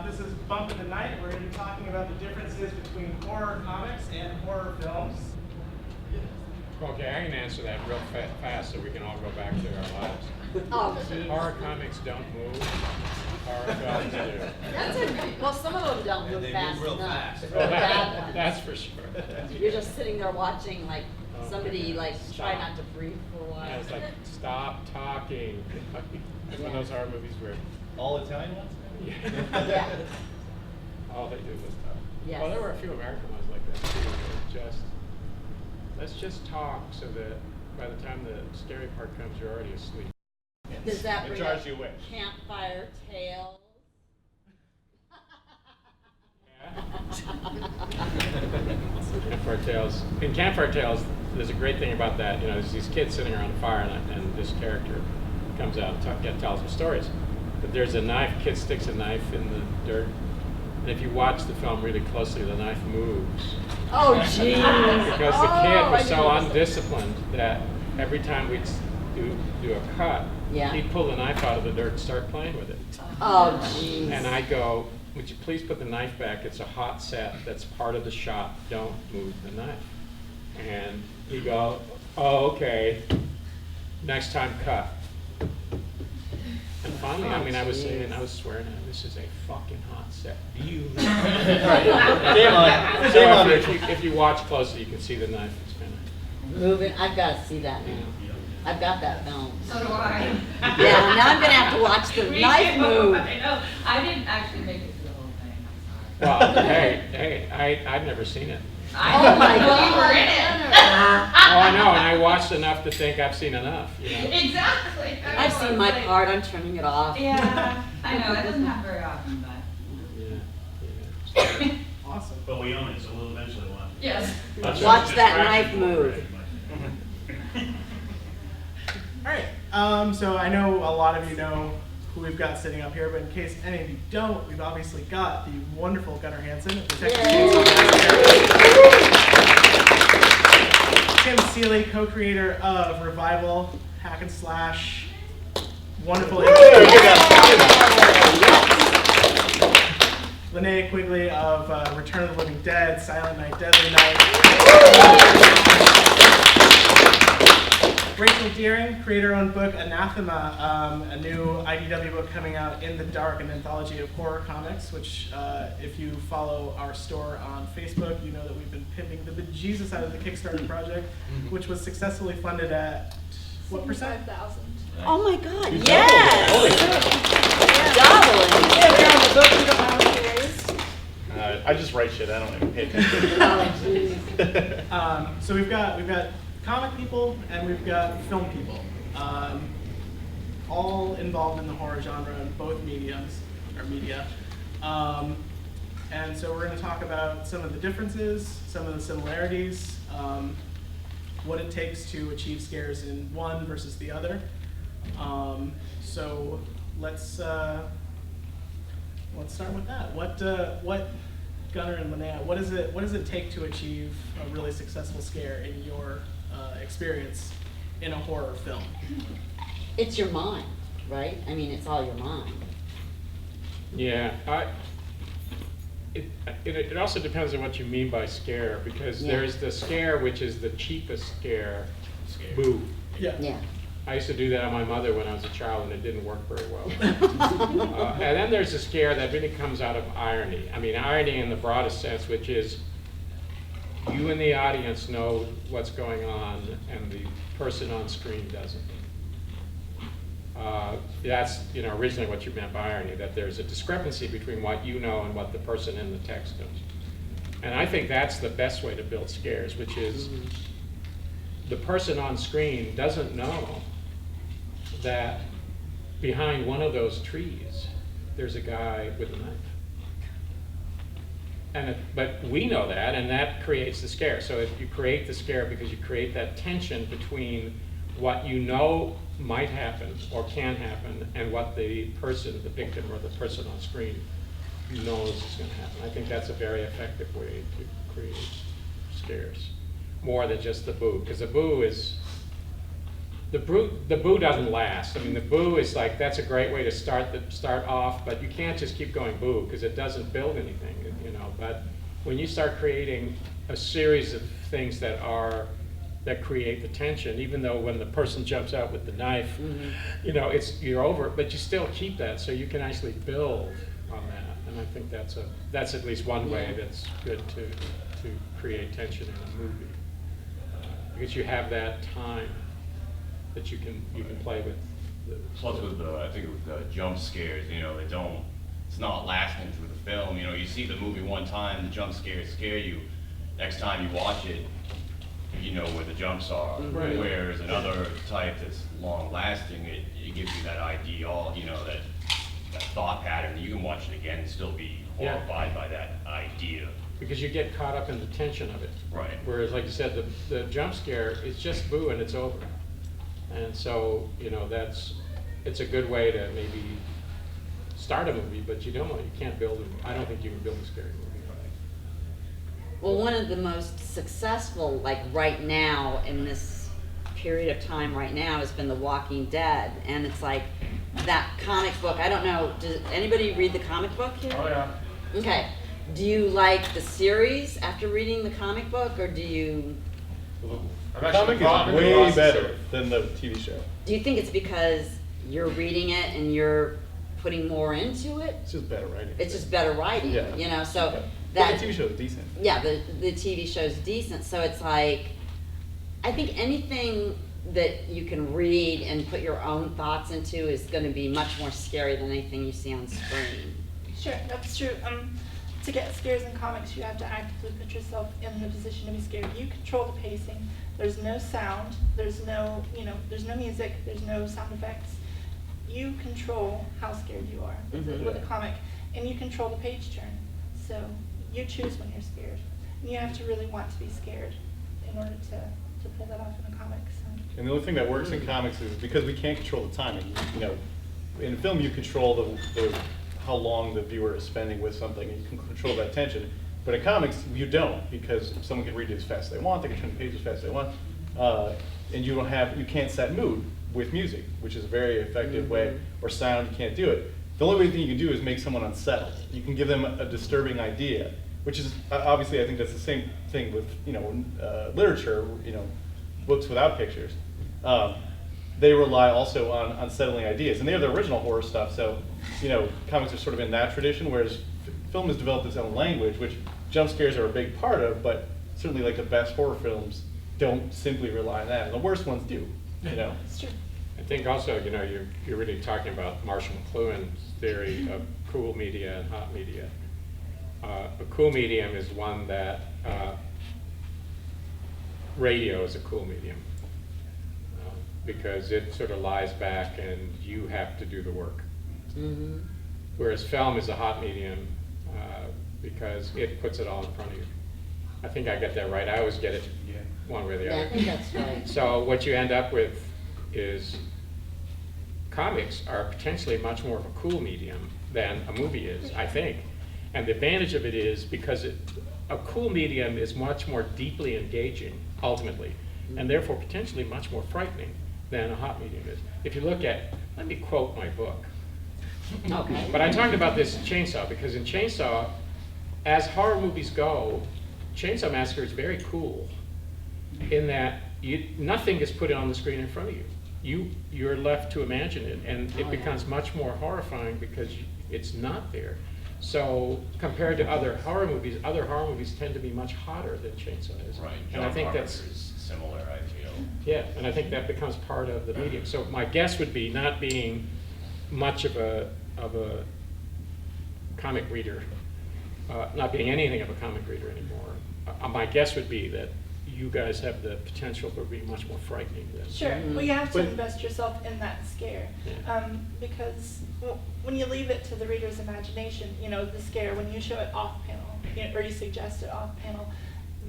This is Bump in the Night. We're going to be talking about the differences between horror comics and horror films. Okay, I can answer that real fast so we can all go back to our lives. Oh, geez. Horror comics don't move. Horror films do. Well, some of them don't move fast real enough. fast. The bad ones. That's for sure. You're just sitting there watching, like, somebody, like, try Stop. not to breathe for a while. Yeah, it's like, stop talking. That's when those horror movies were. All Italian ones? Yeah. All they did was talk. Yes. Well, there were a few American ones like that too. They were let's just talk so that by the time the scary part comes, you're already asleep. Does that It bring drives up you away. Campfire Tales? Campfire Tales. In Campfire Tales, there's a great thing about that. You know, there's these kids sitting around a fire, and this character comes out and tells them stories. But there's a knife. Kid sticks a knife in the dirt, and if you watch the film really closely, the knife moves. Oh, jeez. Because the kid was so undisciplined that every time we'd do a cut, Yeah. he'd pull the knife out of the dirt and start playing with it. Oh, jeez. And I'd go, would you please put the knife back? It's a hot set. That's part of the shot. Don't move the knife. And he'd go, oh, okay. Next time, cut. And finally, I mean, I was saying, I was swearing, this is a fucking hot set. You. Shame on. So if you watch closely, you can see the knife. It's kind of. Moving. I've got to see that now. I've got that film. So do I. Yeah, now I'm going to have to watch the Me knife too. move. I know. I didn't actually make it through the whole thing. I'm sorry. Well, hey, I've never seen it. Oh my Well, God. you were in it. Oh, I know, and I watched enough to think I've seen enough. You know. Exactly. I've seen my part. I'm turning it off. Yeah, I know. It doesn't happen very often, but. Yeah. Awesome. But we own it, so we'll eventually watch it. Yes. Watch that knife move. All right. So I know a lot of you know who we've got sitting up here, but in case any of you don't, we've obviously got the wonderful Gunnar Hansen of the Texas Chainsaw Massacre. Tim Seeley, co-creator of Revival, Hack and Slash, wonderful. Linnea Quigley of Return of the Living Dead, Silent Night, Deadly Night. Rachel Deering, creator-owned book Anathema, a new IDW book coming out, In the Dark, an anthology of horror comics, which if you follow our store on Facebook, you know that we've been pimping the bejesus out of the Kickstarter project, which was successfully funded at what percent? 5,000. Oh my God, yes! Doubling. I just write shit. I don't even pay attention. Oh, So we've got comic people and we've got film people, all involved in the horror genre in both media. And so we're going to talk about some of the differences, some of the similarities, what it takes to achieve scares in one versus the other. So let's start with that. What Gunnar and Linnea, what does it take to achieve a really successful scare in your experience in a horror film? it's your mind, right? I mean, it's all your mind. Yeah, it also depends on what you mean by scare, because Yeah. there's the scare which is the cheapest scare, boo. Yeah. Yeah. I used to do that on my mother when I was a child, and it didn't work very well. And then there's a scare that really comes out of irony. I mean, irony in the broadest sense, which is you and the audience know what's going on, and the person on screen doesn't. That's originally what you meant by irony, that there's a discrepancy between what you know and what the person in the text knows. And I think that's the best way to build scares, which is the person on screen doesn't know that behind one of those trees there's a guy with a knife. But we know that, and that creates the scare. So if you create the scare because you create that tension between what you know might happen or can happen and what the person, the victim or the person on screen knows is going to happen. I think that's a very effective way to create scares. More than just the boo, because the boo is the boo doesn't last. I mean, the boo is like, that's a great way to start off, but you can't just keep going boo because it doesn't build anything, you know. But when you start creating a series of things that create the tension, even though when the person jumps out with the knife, you know, you're over it, but you still keep that so you can actually build on that. And I think that's at least one way that's good to create tension in a movie, because you have that time that you can play with. Plus with I think with the jump scares, you know, it's not lasting through the film. You know, you see the movie one time, the jump scares scare you. Next time you watch it, you know where the jumps are. Right. Whereas another type that's long lasting, it gives you that idea, you know, that thought pattern. You can watch it again and still be horrified by that idea. Because you get caught up in the tension of it. Right. Whereas, like you said, the jump scare is just boo and it's over. And so, you know, it's a good way to maybe start a movie, but you can't build it. I don't think you can build a scary movie. Well, one of the most successful, like right now, in this period of time right now, has been The Walking Dead. And it's like that comic book. I don't know, does anybody read the comic book here? Oh, yeah. Okay. Do you like the series after reading the comic book, or do you... The comic is way better than the TV show. Do you think it's because you're reading it and you're putting more into it? It's just better writing. It's just better writing, Yeah. you know, so Yeah. that... But the TV show is decent. Yeah, the TV show's decent, so it's like, I think anything that you can read and put your own thoughts into is gonna be much more scary than anything you see on screen. Sure, that's true. To get scares in comics, you have to actively put yourself in the position to be scared. You control the pacing. There's no sound. There's no, there's no music. There's no sound effects. You control how scared you are with a comic, and you control the page turn. So you choose when you're scared. And you have to really want to be scared in order to pull that off in a comic. So. And the only thing that works in comics is because we can't control the timing. You know, in film you control the how long the viewer is spending with something, and you can control that tension. But in comics, you don't, because someone can read it as fast as they want, they can turn the page as fast as they want, and you can't set mood with music, which is a very effective way, or sound, you can't do it. The only thing you can do is make someone unsettled. You can give them a disturbing idea, which is, obviously I think that's the same thing with, literature, books without pictures. They rely also on unsettling ideas, and they are the original horror stuff, so, comics are sort of in that tradition, whereas film has developed its own language, which jump scares are a big part of, but certainly like the best horror films don't simply rely on that, and the worst ones do, It's true. I think also, you're really talking about Marshall McLuhan's theory of cool media and hot media. A cool medium is one that, radio is a cool medium, because it sort of lies back and you have to do the work. Whereas film is a hot medium, because it puts it all in front of you. I think I get that right. I always get it one way or the Yeah, other. I think that's right. So what you end up with is comics are potentially much more of a cool medium than a movie is, I think. And the advantage of it is because a cool medium is much more deeply engaging, ultimately, and therefore potentially much more frightening than a hot medium is. If you look at, let me quote my book. Okay. But I talked about this in Chainsaw, because in Chainsaw, as horror movies go, Chainsaw Massacre is very cool in that nothing is put on the screen in front of you. You're left to imagine it, and it becomes much more horrifying because it's not there. So compared to other horror movies tend to be much hotter than Chainsaw is. Right. And I think that's similar, I feel. Yeah, and I think that becomes part of the medium. So my guess would be, not being much of a comic reader, not being anything of a comic reader anymore, my guess would be that you guys have the potential for being much more frightening than. Sure. Well, you have to But- invest yourself in that scare, because when you leave it to the reader's imagination, the scare, when you show it off panel, or you suggest it off panel,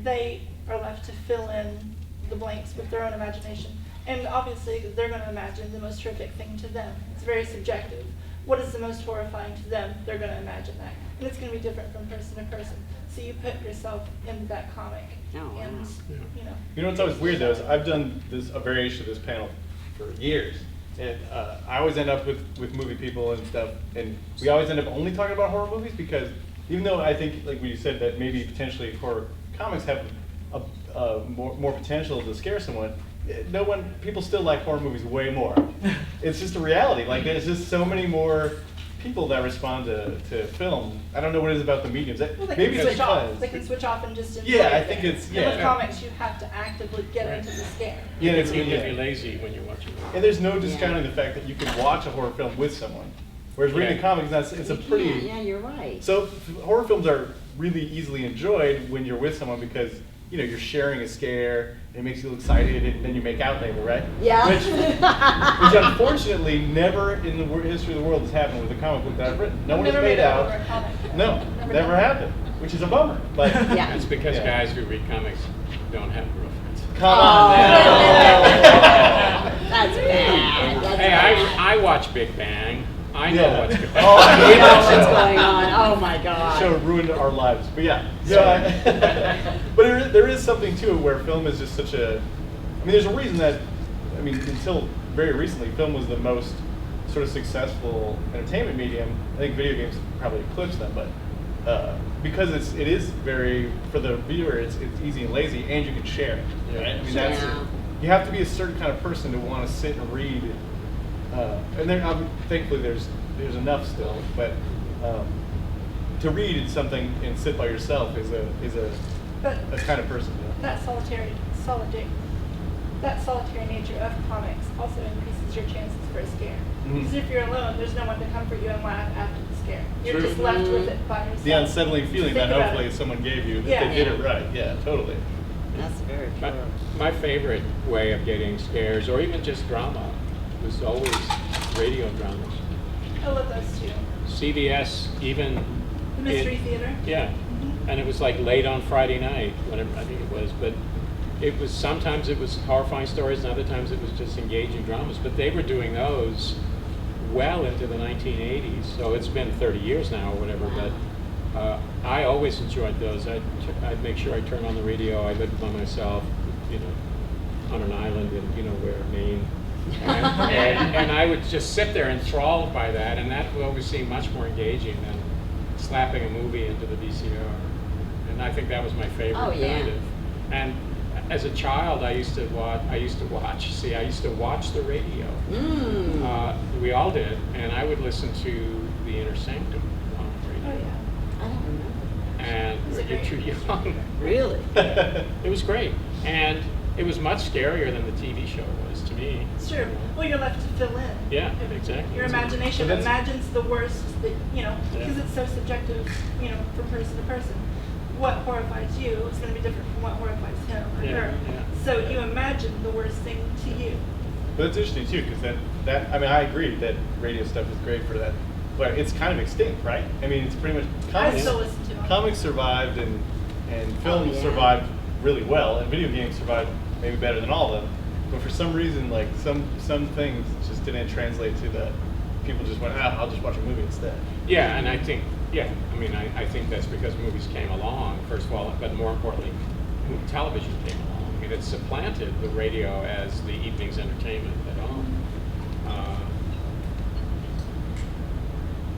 they are left to fill in the blanks with their own imagination. And obviously, they're going to imagine the most horrific thing to them. It's very subjective. What is the most horrifying to them? They're going to imagine that. And it's going to be different from person to person. So you put yourself into that comic. Oh, wow. And, You know what's always weird though is I've done a variation of this panel for years. And I always end up with movie people and stuff, and we always end up only talking about horror movies because even though I think, like you said, that maybe potentially horror comics have more potential to scare someone, people still like horror movies way more. It's just a reality. Like there's just so many more people that respond to film. I don't know what it is about the mediums. Well, they Maybe can it's switch off. because They can switch off and just enjoy Yeah, I it think there. it's- And yeah. with comics, you have to actively get Right. into the scare. yeah, it's, You can yeah. be lazy when you're watching. And there's no discounting the fact that you can watch a horror film with someone, whereas reading Yeah. comics, it's a You pretty. can't. Yeah, you're right. So horror films are really easily enjoyed when you're with someone because you're sharing a scare. It makes you excited, and then you make out later, right? Yeah. Which unfortunately never in the history of the world has happened with a comic book that I've written. No I've one has never made out out. over a comic. No, Never never done. happened, which is a bummer. Like, Yeah. It's because Yeah. guys who read comics don't have girlfriends. come Oh. on now. That's bad. That's Hey, bad. I watch Big Bang. I know Yeah. what's going Oh, on. I You hate know that what's show. going on. Oh my God. Show ruined our lives, but yeah. But there is something to it where film is just such a. I mean, there's a reason that. I mean, until very recently, film was the most sort of successful entertainment medium. I think video games probably eclipsed them, but because it is very for the viewer, it's easy and lazy, and you can share it. Right? I mean, that's Yeah. you have to be a certain kind of person to want to sit and read. And there, thankfully, there's enough still, but to read something and sit by yourself is But a kind of person. that solitary nature of comics also increases your chances for a scare. Mhm. Because if you're alone, there's no one to comfort you and laugh after the scare. You're True. just left with it by yourself. The unsettling feeling that Think about hopefully it. someone gave you that Yeah. they did it right. Yeah, totally. That's very My, true. my favorite way of getting scares, or even just drama, was always radio dramas. I love those too. CBS, even. The Mystery in- Theater. Yeah, and it was like late on Friday night, whatever, I think it was, but sometimes it was horrifying stories, and other times it was just engaging dramas, but they were doing those well into the 1980s, so it's been 30 years now or whatever, but I always enjoyed those. I'd make sure I turn on the radio. I lived by myself, on an island in, where, Maine. And I would just sit there enthralled by that, and that would always seem much more engaging than slapping a movie into the VCR. And I think that was my favorite Oh, yeah. kind of. And as a child, I used to watch the radio. Mm. We all did, and I would listen to The Inner Sanctum on the Oh radio. yeah. I don't remember. And Was it you're great? too young. Really? It was great, and it was much scarier than the TV show was to me. It's true. Well, you're left to fill in. Yeah, exactly. Your imagination But that's- imagines the worst, because it's so subjective, from person to person. What horrifies you is going to be different from what horrifies him or Yeah, her. yeah. So you imagine the worst thing to you. But it's interesting too, because I mean, I agree that radio stuff is great for that, but it's kind of extinct, right? I mean, it's pretty much I comics. still listen to them. Comics survived and film yeah. survived really well, and video games survived maybe better than all of them. But for some reason, like some things just didn't translate to the people just went, I'll just watch a movie instead. Yeah, and I think I think that's because movies came along, first of all, but more importantly, television came along. I mean, it supplanted the radio as the evening's entertainment at all.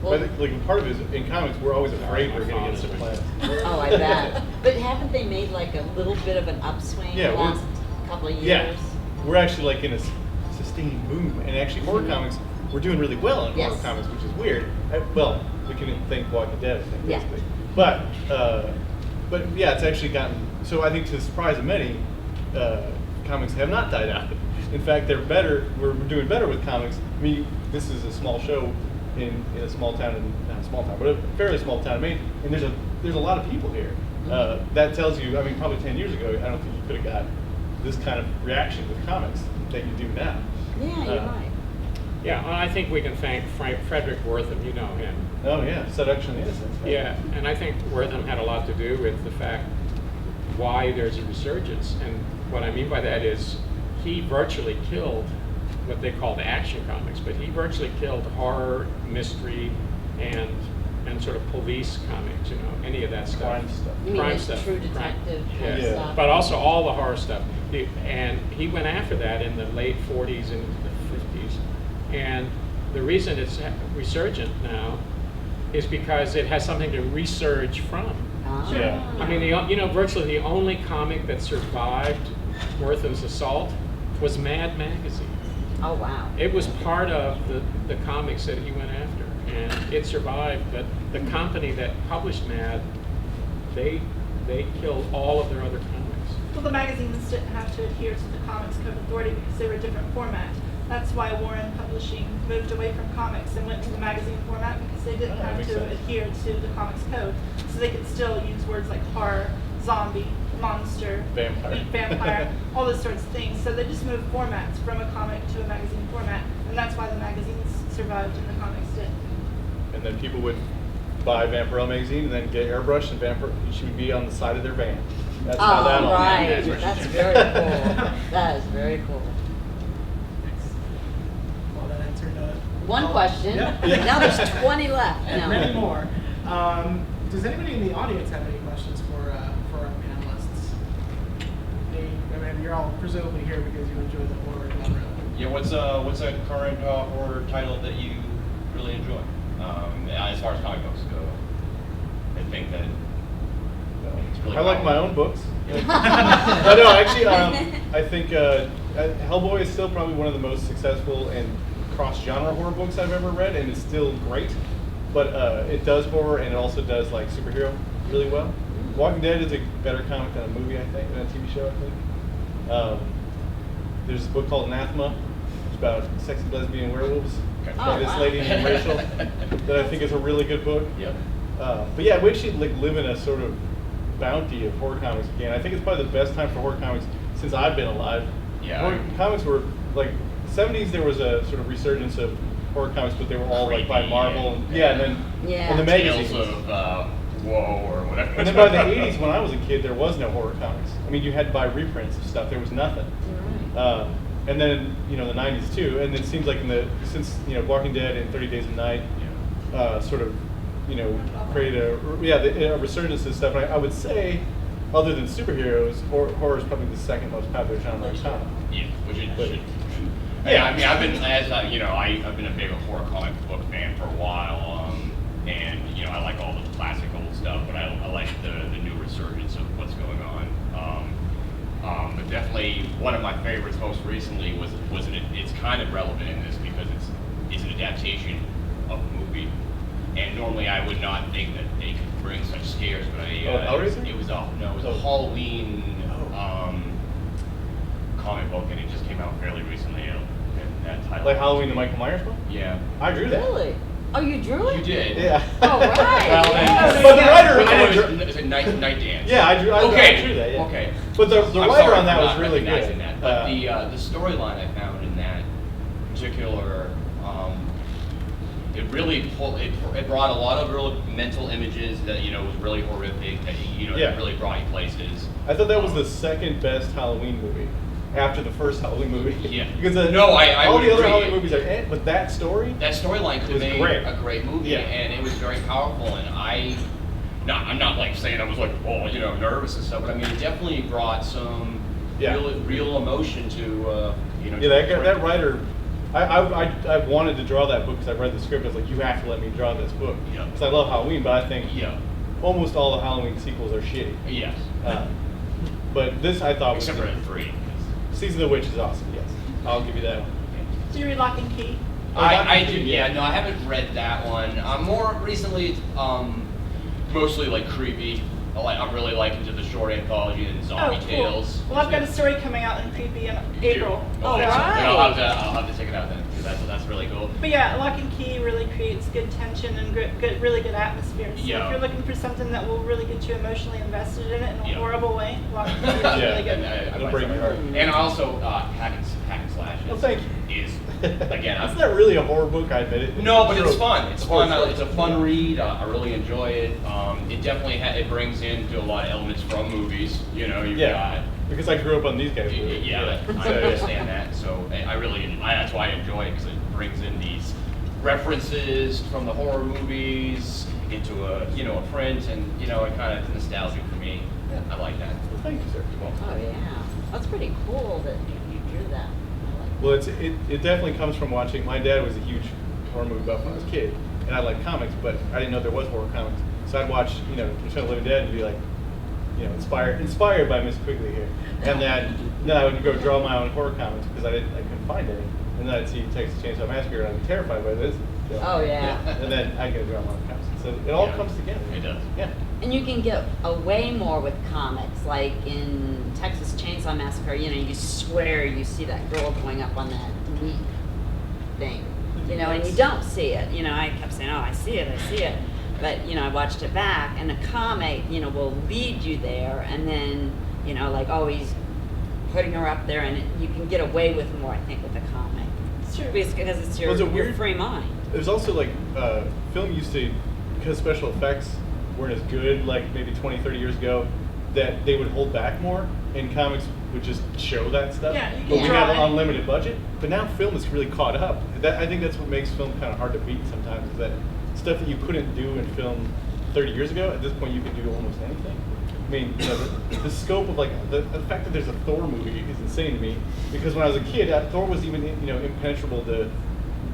Well, But like part of it is in comics, we're always afraid we're going to get supplanted. oh, I bet. But haven't they made like a little bit of an upswing Yeah, the we're- last couple of years? Yeah, we're actually like in a sustained boom, and actually horror comics, we're doing really well in horror Yes. comics, which is weird. Well, we can thank Walking Dead, I think, Yeah. basically. But yeah, it's actually gotten, so I think to the surprise of many, comics have not died out. In fact, they're better, we're doing better with comics. I mean, this is a small show in a small town, not a small town, but a fairly small town in Maine, and there's a lot of people here. That tells you, I mean, probably 10 years ago, I don't think you could have got this kind of reaction with comics that you do now. Yeah, you're right. Yeah, well, I think we can thank Frederick Wortham, you know him. Oh yeah, Seduction of the Innocent. Right? Yeah, and I think Wortham had a lot to do with the fact why there's a resurgence. And what I mean by that is he virtually killed what they called action comics, but he virtually killed horror, mystery, and sort of police comics, any of that stuff. Crime stuff. You mean Crime like stuff. True Crime. Detective kind of Yeah. stuff? But also all the horror stuff. And he went after that in the late 40s and the And the reason it's resurgent now is because it has something to resurge from. Ah. Yeah. I mean, virtually the only comic that survived Wertham's assault was Mad Magazine. Oh, wow. It was part of the comics that he went after, and it survived. But the company that published Mad, they killed all of their other comics. Well, the magazines didn't have to adhere to the Comics Code Authority because they were a different format. That's why Warren Publishing moved away from comics and went to the magazine format, because they didn't that have makes to sense. adhere to the Comics Code. So they could still use words like horror, zombie, monster, Vampire. all those sorts of things. So they just moved formats from a comic to a magazine format, and that's why the magazines survived and the comics didn't. And then people would buy Vampirella magazine and then get airbrushed, and she would be on the side of their van. That's how that Oh, all right. happened. That's very cool. That is very cool. Well, that answered One all- question. Yeah. Now there's 20 left. And No. many more. Does anybody in the audience have any questions for our panelists? I mean, you're all presumably here because you enjoy the horror genre. Yeah, what's a current horror title that you really enjoy? As far as comic books go, I think that it's really I like powerful. my own books. No, actually, I think Hellboy is still probably one of the most successful and cross-genre horror books I've ever read, and it's still great. But it does horror, and it also does like superhero really well. Walking Dead is a better comic than a movie, I think, than a TV show, I think. There's a book called Anathema. It's about sexy lesbian werewolves. Okay. By this wow. lady named Rachel, that I think is a really good book. Yep. But yeah, we actually like live in a sort of bounty of horror comics again. I think it's probably the best time for horror comics since I've been alive. Yeah. Horror comics were like 70s. There was a sort of resurgence of horror comics, but they were all like by Creepy Marvel. and- And then Yeah. and the magazines. Tales of Whoa or whatever. And then by the 80s, when I was a kid, there was no horror comics. I mean, you had to buy reprints of stuff. There was nothing. Right. And then the 90s too. And it seems like since Walking Dead and 30 Days a Night, sort of created a resurgence of stuff. And I would say, other than superheroes, horror is probably the second most popular genre of comic. Yeah, which it But- should. Yeah. I mean, I've been I've been a big horror comic book fan for a while, and I like all the classic old stuff, but I like the new resurgence of what's going on. But definitely one of my favorites most recently it's kind of relevant in this because it's an adaptation of a movie, and normally I would not think that they could bring such scares, but Hellraiser? it was a Halloween comic book, and it just came out fairly recently. That title. Like Halloween, the Michael Myers book? Yeah. I drew that. Really? Oh, you drew it? You did. Yeah. Oh, right. Well, then- But the writer, Which I one didn't was- is it Night Dance? Yeah, I drew that. Yeah. Okay. But the I'm writer sorry on that for was not really recognizing good. That. But the storyline I found in that particular, it really it brought a lot of real mental images that was really horrific. That Yeah. that really brought you places. I thought that was the second best Halloween movie after the first Halloween movie. Yeah. Because I all would the other agree. Halloween movies are, but that story. That storyline could was have made great. a great movie, Yeah. and it was very powerful. And I'm not like saying I was like, nervous and stuff, but I mean, it definitely brought some Yeah. real emotion to Yeah, that writer. I wanted to draw that book because I read the script. I was like, you have to let me draw this book. Yeah. Because I love Halloween, but I think Yeah. almost all the Halloween sequels are shitty. Yes. But this I thought was Except for the 3. Season of the Witch is awesome. Yes, I'll give you that one. Do you read Lock and Key? I do. Yeah. No, I haven't read that one. More recently, mostly like creepy. I'm really liking to the short anthology and zombie tales. Well, I've got a story coming out in Creepy in April. Oh, Okay, so right. then I'll have to check it out then, because that's really cool. But yeah, Lock and Key really creates good tension and really good atmosphere. So Yeah. if you're looking for something that will really get you emotionally invested in it in a Yeah. horrible way, Lock and Key is Yeah. really good. It'll break your heart. And also, Hack and Slash Well, thank is again. It's not really a horror book, I admit it. No, but it's fun. It's horror fun. story. It's a fun read. I really enjoy it. It definitely it brings into a lot of elements from movies. You've got. Because I grew up on these guys' movies. Yeah, I understand that. So that's why I enjoy it, because it brings in these references from the horror movies into a print, and it kind of nostalgic for me. I like that. Well, thank you, sir. You're welcome. Oh, yeah. That's pretty cool that you drew that. I like Well, it definitely comes from watching. My dad was a huge horror movie buff when I was a kid, and I liked comics, but I didn't know there was horror comics. So I'd watch, Return of the Living Dead and be like, inspired by Miss Quigley here. And then I would go draw my own horror comics because I couldn't find any. And then I'd see Texas Chainsaw Massacre and I'd be terrified by this. So, Oh, yeah. And then I'd go draw my own comics. So it all comes together. It does. Yeah. And you can get away more with comics, like in Texas Chainsaw Massacre, you swear you see that girl going up on that meat thing, and you don't see it. I kept saying, oh, I see it. But, I watched it back, and the comic, will lead you there, and then, always putting her up there, and you can get away with more, I think, with the comic. It's true. Because it's your, Was it your weird? free mind. There's also film used to, because special effects weren't as good like maybe 20, 30 years ago, that they would hold back more, and comics would just show that stuff. Yeah, you but can we try. have an unlimited budget. But now film is really caught up. I think that's what makes film kind of hard to beat sometimes, is that stuff that you couldn't do in film 30 years ago, at this point you can do almost anything. I mean, the scope of the fact that there's a Thor movie is insane to me, because when I was a kid, Thor was even impenetrable to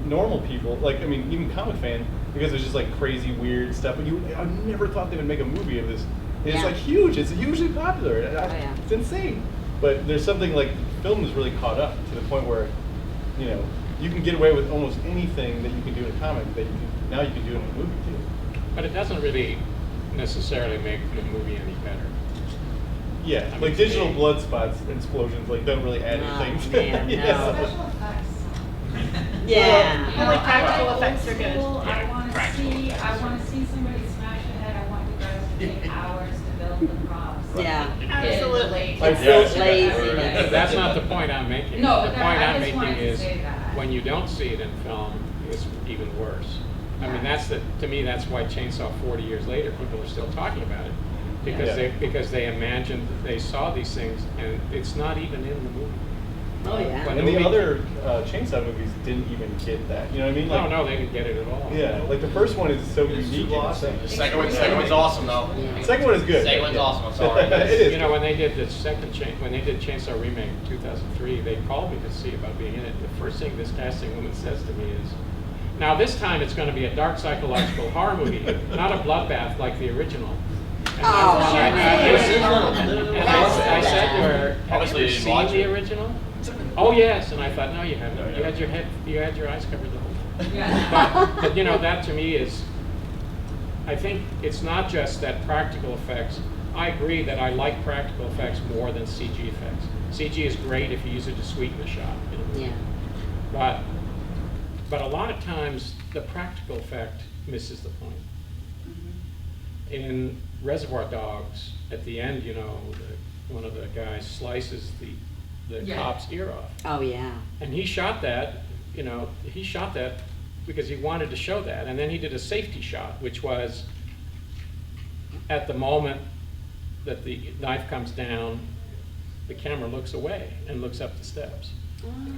normal people, even comic fans, because it's just crazy weird stuff. But I never thought they would make a movie of this. And Yeah. It's huge. It's hugely popular. Yeah. It's insane. But there's something film is really caught up to the point where, you can get away with almost anything that you can do in a comic that now you can do in a movie too. But it doesn't really necessarily make the movie any better. Yeah, I mean, digital they- blood spots and explosions don't really add Oh, anything. man, no. Yeah. Special effects. Yeah. Well, like practical I like effects old are good. school. Yeah, I want to practical see effects. somebody smash a head. I want you guys to take hours to build the props. Yeah. Absolutely. I It's feel- laziness. That's not the point I'm making. No, The but point I I'm just making wanted to is, say that. when you don't see it in film, it's even worse. I mean, to me, that's why Chainsaw 40 years later, people are still talking about it. Because they imagined, they saw these things, and it's not even in the movie. Oh, yeah. When And the movie- other Chainsaw movies didn't even get that. You know what I mean? No, they didn't get it at all. Yeah, the first one is so unique. The second one's awesome though. The second one is good. Second one's awesome, I'm sorry. It is. When they did the when they did Chainsaw Remake in 2003, they called me to see about being in it. The first thing this casting woman says to me is, now this time it's going to be a dark psychological horror movie, not a bloodbath like the original. And Oh, I said to her, have Obviously you you ever didn't seen watch the it. original? Oh yes, and I thought, no, you haven't. No, You had your eyes covered the whole time. Yeah. But that to me is, I think it's not just that practical effects. I agree that I like practical effects more than CG effects. CG is great if you use it to sweeten a shot. Yeah. But a lot of times the practical effect misses the point. In Reservoir Dogs, at the end, one of the guys slices the Yeah. cop's ear off. Oh, yeah. And he shot that because he wanted to show that. And then he did a safety shot, which was at the moment that the knife comes down, the camera looks away and looks up the steps.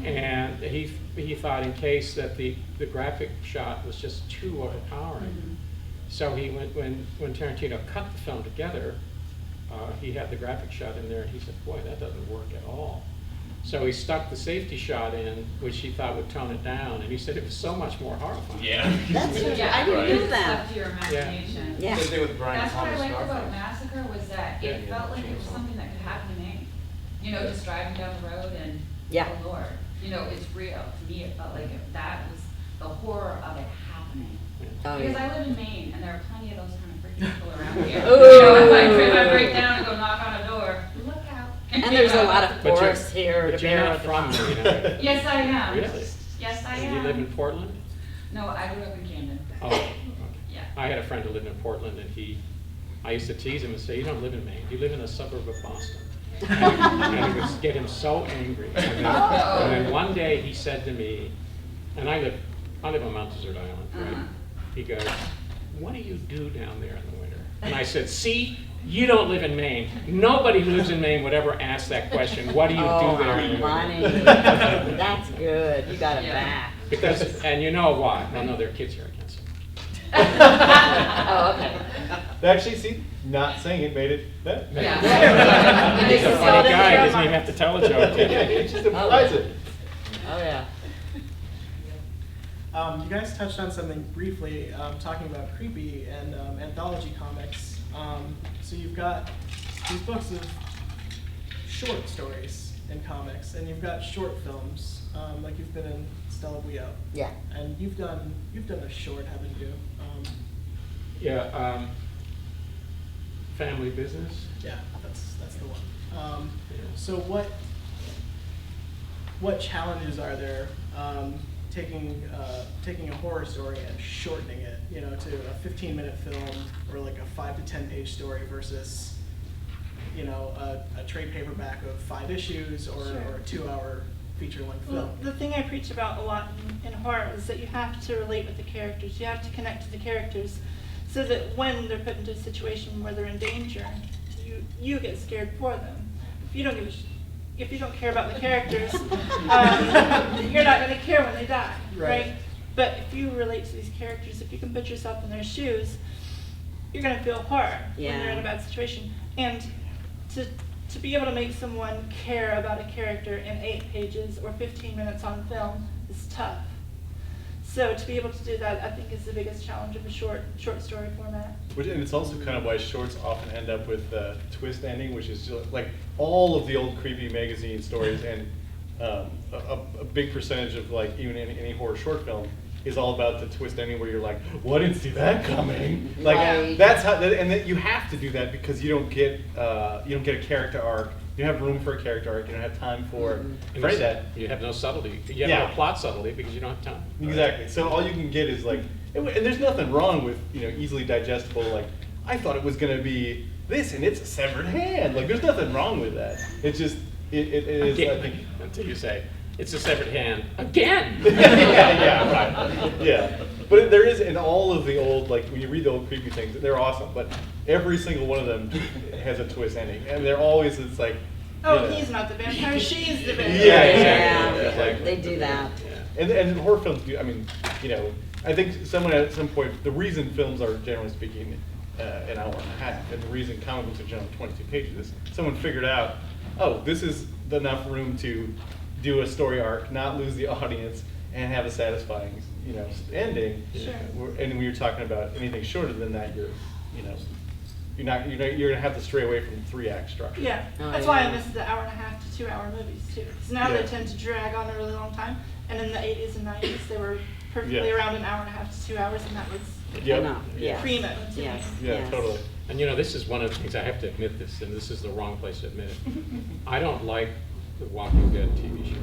And he thought in case that the graphic shot was just too overpowering. So when Tarantino cut the film together, he had the graphic shot in there, and he said, boy, that doesn't work at all. So he stuck the safety shot in, which he thought would tone it down, and he said it was so much more horrifying. Yeah. That's true. Yeah, I didn't it's know that. up to your imagination. Yeah. Same thing with Brian That's what I Thomas liked about Scarface. Massacre was that it Yeah. felt like it was something that could happen in Maine. Just driving down the road and, Yeah. oh Lord, it's real. To me, it felt like that was the horror of it happening. Oh, Because yeah. I live in Maine, and there are plenty of those kind of freaky people around here. Ooh. If I break down and go knock on a door, look out. And there's a lot of But you're- forests here to But you're bear not with from the Maine. Yes, I am. Really? Yes, I Do am. you live in Portland? No, I grew up in Camden. Oh, okay. Yeah. I had a friend who lived in Portland, and I used to tease him and say, you don't live in Maine, you live in a suburb of Boston. And it would get him so angry. And then one day he said to me, and I live on Mount Desert Island, right? Uh-huh. He goes, what do you do down there in the winter? And I said, see, you don't live in Maine. Nobody who lives in Maine would ever ask that question, what do you do there in the money. winter? That's good. You got it Yeah. back. Because, and you know why? Well, no, there are kids here, I can't say. Oh, okay. Actually, see, not saying it made it better. Yeah. He's a They funny sold it guy, to doesn't even have to tell a joke. It just implies it. Oh, yeah. You guys touched on something briefly, talking about creepy and anthology comics. So you've got these books of short stories in comics, and you've got short films, like you've been in Stella Guio. Yeah. And you've done a short, haven't you? Yeah, Family Business. Yeah, that's the one. So what challenges are there taking a horror story and shortening it, to a 15-minute film or like a 5 to 10 page story versus, a trade paperback of 5 issues or a 2-hour feature-length film? Well, the thing I preach about a lot in horror is that you have to relate with the characters. You have to connect to the characters so that when they're put into a situation where they're in danger, you get scared for them. If you don't care about the characters, you're not going to care when they die, right? But if you relate to these characters, if you can put yourself in their shoes, you're going to feel horror when they're in a bad situation. And to be able to make someone care about a character in 8 pages or 15 minutes on film is tough. So to be able to do that, I think, is the biggest challenge of a short story format. And it's also kind of why shorts often end up with a twist ending, which is just like all of the old creepy magazine stories, and a big percentage of like even any horror short film is all about the twist ending where you're like, well, I didn't see that coming. Like that's how, and that you have to do that because you don't get a character arc. You don't have room for a character arc. You don't have time for that. You have no subtlety. You have no plot subtlety because you don't have time. Exactly. So all you can get is like, and there's nothing wrong with easily digestible. Like, I thought it was going to be this, and it's a severed hand. Like, there's nothing wrong with that. It's just it is. Again, I think until you say it's a severed hand again. Yeah. But there is in all of the old, like when you read the old creepy things, they're awesome. But every single one of them has a twist ending, and they're always it's like. He's not the vampire, she's the vampire. Yeah, exactly. Exactly. They do that. Yeah. And horror films do. I mean, I think someone at some point, the reason films are generally speaking an hour and a half, and the reason comic books are generally 22 pages is someone figured out, this is enough room to do a story arc, not lose the audience, and have a satisfying, ending. Sure. And when you're talking about anything shorter than that, you're gonna have to stray away from 3-act structure. Yeah, that's why I miss the 1.5 to 2-hour movies too. Because now they tend to drag on a really long time, and in the 80s and 90s they were perfectly around an 1.5 to 2 hours, and that was primo to me. Yeah, totally. And this is one of the things I have to admit this, and this is the wrong place to admit it. I don't like the Walking Dead TV show.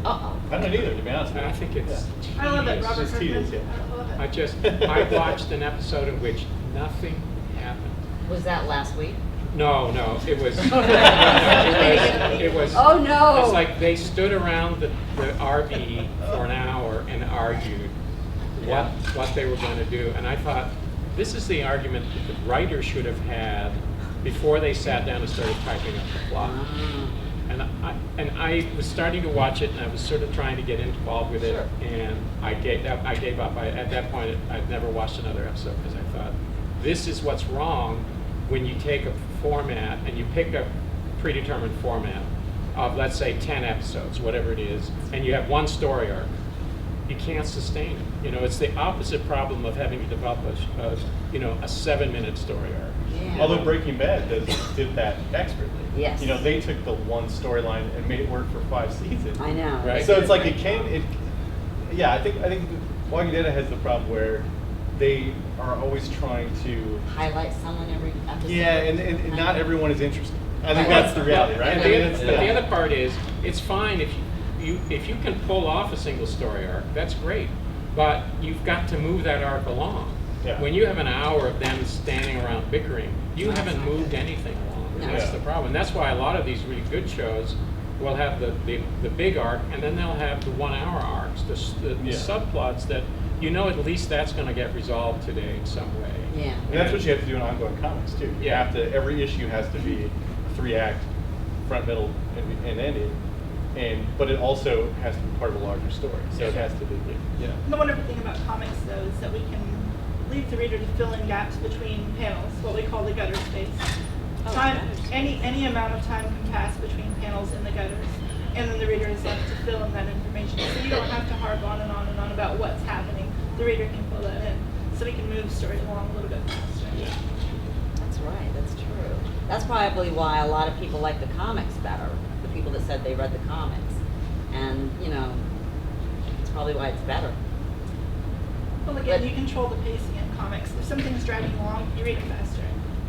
I don't either, to be honest. I think it's I love it, Robert It's tedious, Kirkman. I watched an episode in which nothing happened. Was that last week? No, it was. It was. Oh no! It's like they stood around the RV for an hour and argued what they were going to do, and I thought this is the argument that the writer should have had before they sat down and started typing up the plot. And I was starting to watch it, and I was sort of trying to get involved with it, and I gave up. At that point, I'd never watched another episode because I thought, this is what's wrong when you take a format and you pick a predetermined format of, let's say, 10 episodes, whatever it is, and you have one story arc. You can't sustain it. It's the opposite problem of having to develop a 7-minute story arc. Yeah. Although Breaking Bad did that expertly. Yes. They took the one storyline and made it work for 5 seasons. I know. Right. So it's like I think Walking Dead has the problem where they are always trying to Highlight someone every episode. Yeah, and not everyone is interested. I think that's the reality, right? And the other part is, it's fine if you can pull off a single story arc, that's great. But you've got to move that arc along. Yeah. When you have an hour of them standing around bickering, you haven't moved anything along. No. That's the problem. And that's why a lot of these really good shows will have the big arc, and then they'll have the 1-hour arcs, the subplots that at least that's going to get resolved today in some way. Yeah. And that's what you have to do in ongoing comics too. You have to, every issue has to be a 3-act, front, middle, and ending. But it also has to be part of a larger story. So it has to be, The wonderful thing about comics, though, is that we can leave the reader to fill in gaps between panels, what we call the gutter space. Any amount of time can pass between panels in the gutters. and then the reader is left to fill in that information. So you don't have to harp on and on and on about what's happening. The reader can fill that in, so we can move stories along a little bit faster. Yeah. That's right, that's true. That's probably why a lot of people like the comics better, the people that said they read the comics. And, you know, it's probably why it's better. Well, again, But- you control the pacing in comics. If something's dragging along, you read it faster.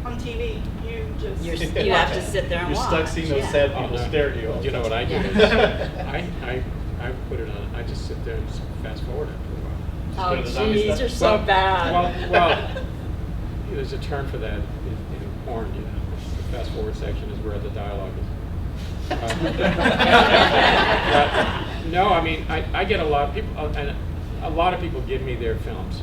On TV, you just You have to sit there and You're watch. stuck seeing those yeah. sad Oh, people no. stare at you. all the You know what I do? Yeah. I put it on, I just sit there and just fast forward after a while. Oh, Just go to the zombie jeez, stuff. you're so bad. Well, there's a term for that in porn, you know. The fast forward section is where the dialogue is. But, no, I mean, I get a lot of people, and a lot of people give me their films.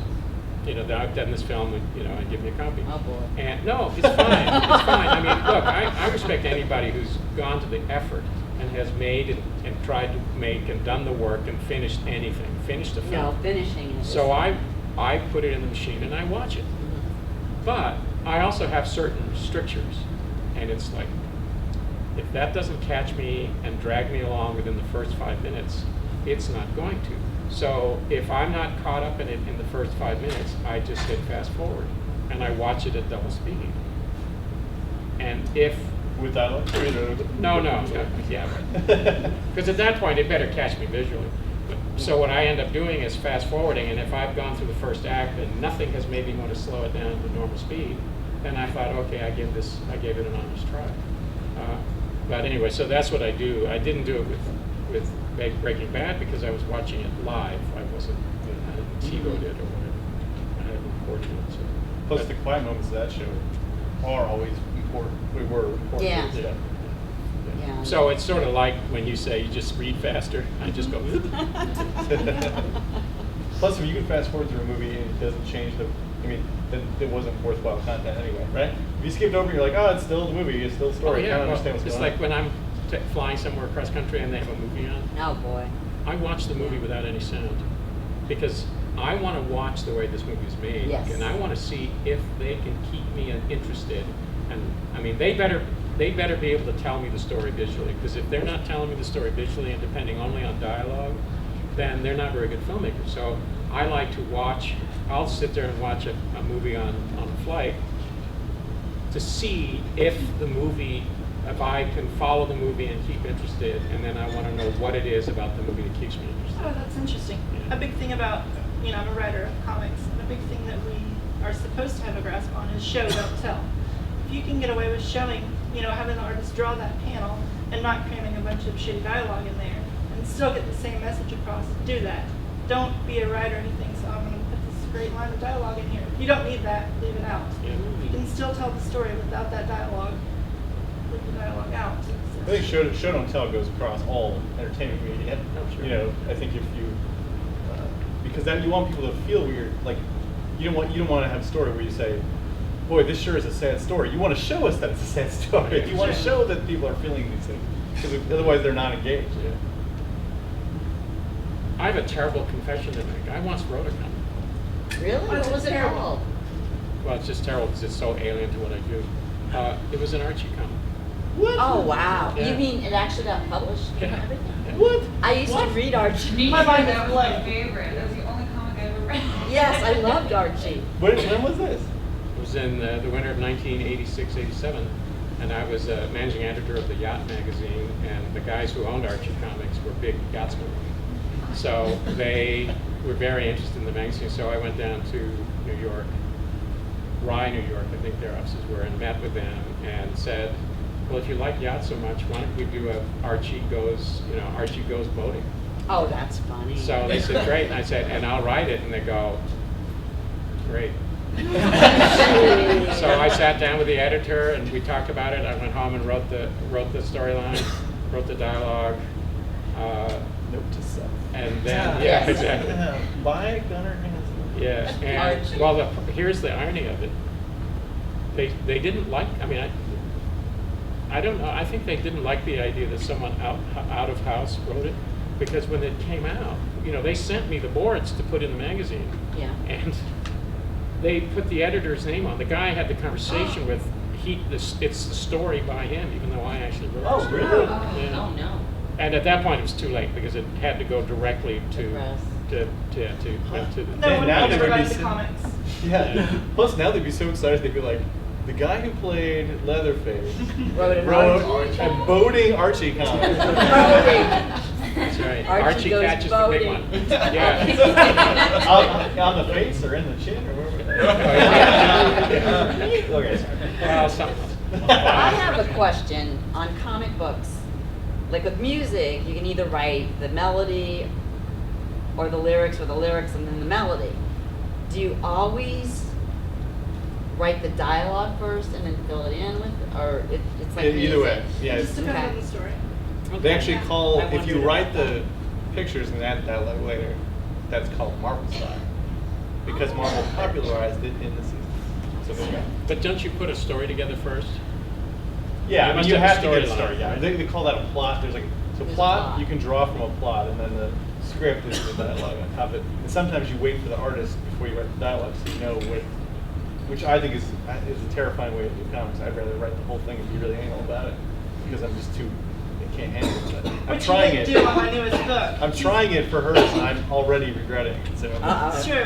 You know, that I've done this film, and, you know, and give me a copy. Oh, boy. And no, it's fine. It's fine. I mean, look, I respect anybody who's gone to the effort and has made and tried to make and done the work and finished anything, finished a film. No, finishing it. So I put it in the machine and I watch it. But I also have certain strictures, and it's like, if that doesn't catch me and drag me along within the first 5 minutes, it's not going to. So if I'm not caught up in it in the first 5 minutes, I just hit fast forward and I watch it at double speed. And if With dialogue? no, yeah, because at that point it better catch me visually. So what I end up doing is fast forwarding, and if I've gone through the first act and nothing has made me want to slow it down to normal speed, then I thought, okay, I gave it an honest try. But anyway, so that's what I do. I didn't do it with Breaking Bad because I was watching it live. I wasn't, I hadn't TiVo'd it or whatever. I hadn't recorded it. So. Plus, the quiet moments of that show are always important. We were important. Yeah. Yeah. Yeah. So it's sort of like when you say you just read faster. I just go. Plus, if you can fast forward through a movie and it doesn't change then it wasn't worthwhile content anyway, right? If you skipped over, you're like, oh, it's still the movie, it's still the Oh story. I yeah, kind of well, understand what's it's going like when I'm flying somewhere across country and they have a movie on. Oh, boy. I watch the movie without any sound because I want to watch the way this movie is made, Yes. and I want to see if they can keep me interested. And I mean, they better be able to tell me the story visually, because if they're not telling me the story visually and depending only on dialogue, then they're not very good filmmakers. So I like to watch. I'll sit there and watch a movie on a flight to see if I can follow the movie and keep interested, and then I want to know what it is about the movie that keeps me interested. Oh, that's interesting. Yeah. A big thing about, I'm a writer of comics, and a big thing that we are supposed to have a grasp on is show, don't tell. If you can get away with showing, having the artist draw that panel and not cramming a bunch of shitty dialogue in there and still get the same message across, do that. Don't be a writer who thinks, oh, I'm going to put this great line of dialogue in here. You don't need that, leave it out. Yeah. You can still tell the story without that dialogue. Leave the dialogue out. I think show don't tell goes across all entertainment media. Oh, sure. I think if you because then you want people to feel weird. Like you don't want to have a story where you say, "Boy, this sure is a sad story." You want to show us that it's a sad story. You want to show that people are feeling these things, because otherwise they're not engaged. Yeah. I have a terrible confession to make. I once wrote a comic. Really? What was it terrible? called? Well, it's just terrible because it's so alien to what I do. It was an Archie comic. What? Oh, wow. Yeah. You mean it actually got published and Yeah. everything? Yeah. What? I used to read Archie. Me too, My mind is that was my blank. favorite. That was the only comic I ever read. Yes, I loved Archie. When was this? It was in the winter of 1986-87, and I was managing editor of the Yacht magazine, and the guys who owned Archie Comics were big yachtsmen. So they were very interested in the magazine, so I went down to New York, Rye, New York, I think their offices were, and met with them and said, well, if you like yachts so much, why don't we do Archie goes boating. Oh, that's funny. So they said, great, and I said, and I'll write it, and they go, great. So I sat down with the editor and we talked about it. I went home and wrote the storyline, wrote the dialogue, Note to self. and then Yes. exactly. By Gunnar Hansen. Yeah, and Archie. well, here's the irony of it. They didn't like. I mean, I don't know. I think they didn't like the idea that someone out of house wrote it, because when it came out, they sent me the boards to put in the magazine. Yeah. And they put the editor's name on. The guy I had the conversation with, it's the story by him, even though I actually wrote Oh, the story. really? Yeah. Oh, no. And at that point, it was too late because it had to go directly to Press. the. No And one now wants they to would write be the sim- comics. Yeah. Plus, now they'd be so excited. They'd be like, the guy who played Leatherface Wrote an wrote a boating Archie comic. That's right. Archie Archie goes catches the big boating. one. Yeah. on the face or in the chin or wherever. Okay, sorry. Well, something else. I have a question on comic books. Like with music, you can either write the melody or the lyrics and then the melody. Do you always write the dialogue first and then fill it in with, or it's like Either music? way, yeah. It just depends Okay. on the story. They actually call, I if you wondered write about the pictures and add dialogue later, that's called Marvel style. Because Marvel popularized it in the season. So there you go. But don't you put a story together first? Yeah, You I mean, must you have have a to get a storyline, story, yeah. right? They call that a plot. There's like, so There's a plot, plot. you can draw from a plot, and then the script is the dialogue on top of it. And sometimes you wait for the artist before you write the dialogue, so you know what, which I think is a terrifying way to do comics. I'd rather write the whole thing and be really anal about it, because I'm just too, I can't handle it. I'm Which trying you it. did do on my newest book. I'm trying it for hers, and I'm already regretting it. So. It's true.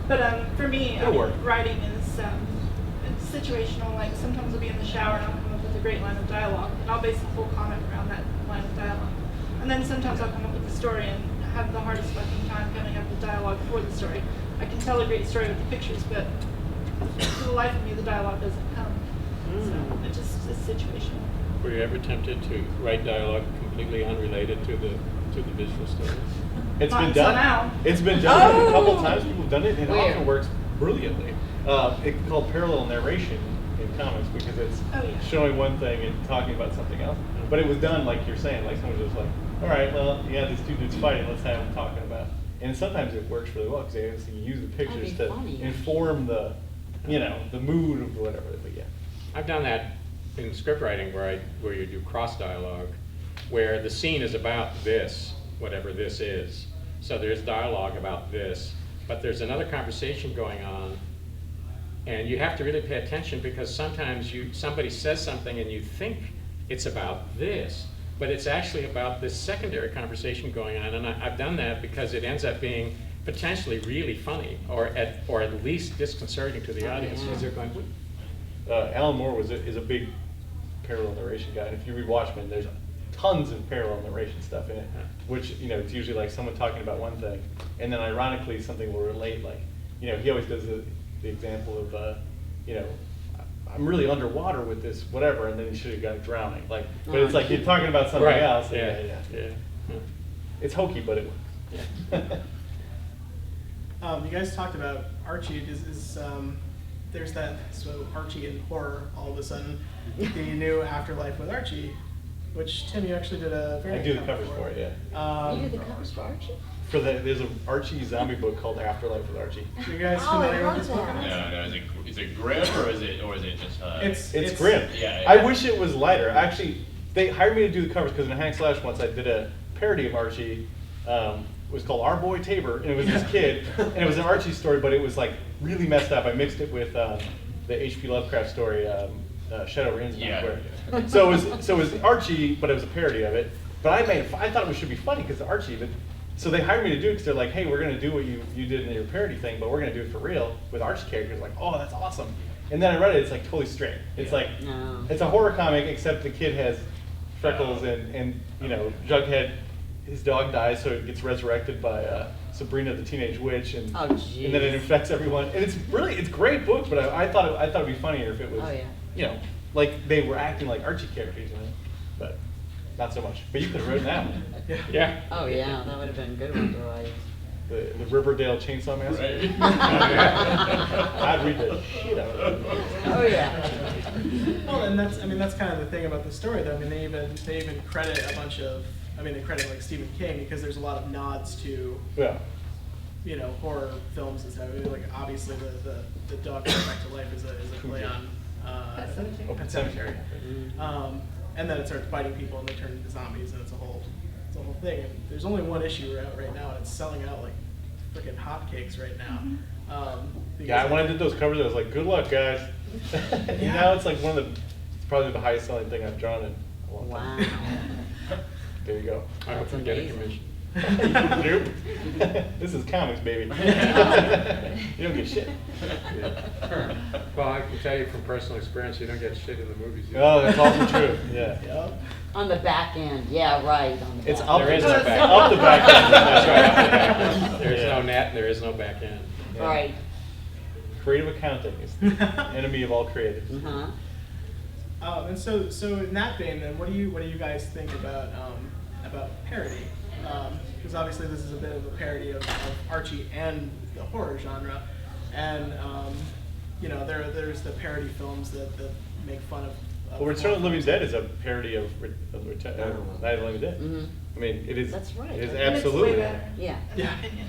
But for me, It'll work. writing is it's situational. Like sometimes I'll be in the shower and I'll come up with a great line of dialogue, and I'll base the whole comic around that line of dialogue. And then sometimes I'll come up with a story and have the hardest fucking time coming up with dialogue for the story. I can tell a great story with the pictures, but for the life of me, the dialogue doesn't come. So it just is situational. Were you ever tempted to write dialogue completely unrelated to the visual story? It's Not been until done. now. It's been done a Oh! couple times. People have done it, and it Where? often works brilliantly. It's called parallel narration in comics because it's Oh, yeah. showing one thing and talking about something else. But it was done like you're saying, like someone was just like, all right, well, yeah, these two dudes fighting, let's have them talking about. And sometimes it works really well because you use the pictures be to funny. inform the, the mood of whatever. But yeah. I've done that in script writing where you do cross dialogue, where the scene is about this, whatever this is. So there's dialogue about this, but there's another conversation going on, and you have to really pay attention because sometimes somebody says something and you think it's about this, but it's actually about this secondary conversation going on. And I've done that because it ends up being potentially really funny, or at least disconcerting to the audience because they're going, "What?" Alan Moore is a big parallel narration guy. And if you read Watchmen, there's tons of parallel narration stuff in it, which, it's usually like someone talking about one thing, and then ironically something will relate. Like, he always does the example of, I'm really underwater with this whatever, and then he should have got drowning. Like, but it's like you're talking about something Right. else. and Yeah. It's hokey, but it works. You guys talked about Archie. There's that, so Archie in horror, all of a sudden, the new Afterlife with Archie, which Tim, you actually did a very I do the covers for it, yeah. You do the covers for Archie? There's an Archie zombie book called Afterlife with Archie. Are you guys Oh, I familiar with love this book? that. No, is it grim or is it just? It's grim. Yeah. I wish it was lighter. Actually, they hired me to do the covers because in Hank Slash once I did a parody of Archie. It was called Our Boy Tabor, and it was this kid, and it was an Archie story, but it was like really messed up. I mixed it with the H.P. Lovecraft story, Shadow Reigns. Yeah. So it was Archie, but it was a parody of it. But I thought it should be funny because Archie. But so they hired me to do it because they're like, hey, we're gonna do what you did in your parody thing, but we're gonna do it for real with Archie characters. Like, oh, that's awesome. And then I read it. It's like totally straight. It's like it's a horror comic, except the kid has freckles and Jughead. His dog dies, so it gets resurrected by Sabrina the Teenage Witch, and then it infects everyone. And it's a great book, but I thought it'd be funnier if it was, like they were acting like Archie characters, but not so much. But you could have written that one. Yeah. Oh yeah, that would have been a good one to write. The Riverdale Chainsaw Massacre. Right. I'd read the shit out of it. Oh yeah. Well, and that's kind of the thing about the story, though. I mean, they even credit a bunch of. They credit like Stephen King because there's a lot of nods to, horror films and stuff. Like obviously the dog coming back to life is a play on Pet Sematary. And then it starts biting people and they turn into zombies and it's a whole thing. And there's only one issue out right now and it's selling out like freaking hotcakes right now. Yeah, when I did those covers, I was like, good luck, guys. And now it's like it's probably the highest selling thing I've drawn in a long time. Wow. There you go. I hope That's we get a amazing. commission. Nope. This is comics, baby. You don't get shit. Well, I can tell you from personal experience, you don't get shit in the movies. either. Oh, that's also true. Yeah. Yep. On the back end, yeah, right, on the It's back up, There is the, no back. up the back end. That's right, up the back end. There is Yeah. no net, there is no back end. Yeah. Right, Creative accounting is the enemy of all creatives. uh-huh. And so in that vein, then, what do you guys think about parody? Because obviously this is a bit of a parody of Archie and the horror genre, and you know there's the parody films that make fun of. Well, Return of the Living Dead is a parody of Night of the Living Dead. Mhm. I mean, it is. That's right. It is And And absolutely. it's way better, Yeah. in Yeah. my opinion.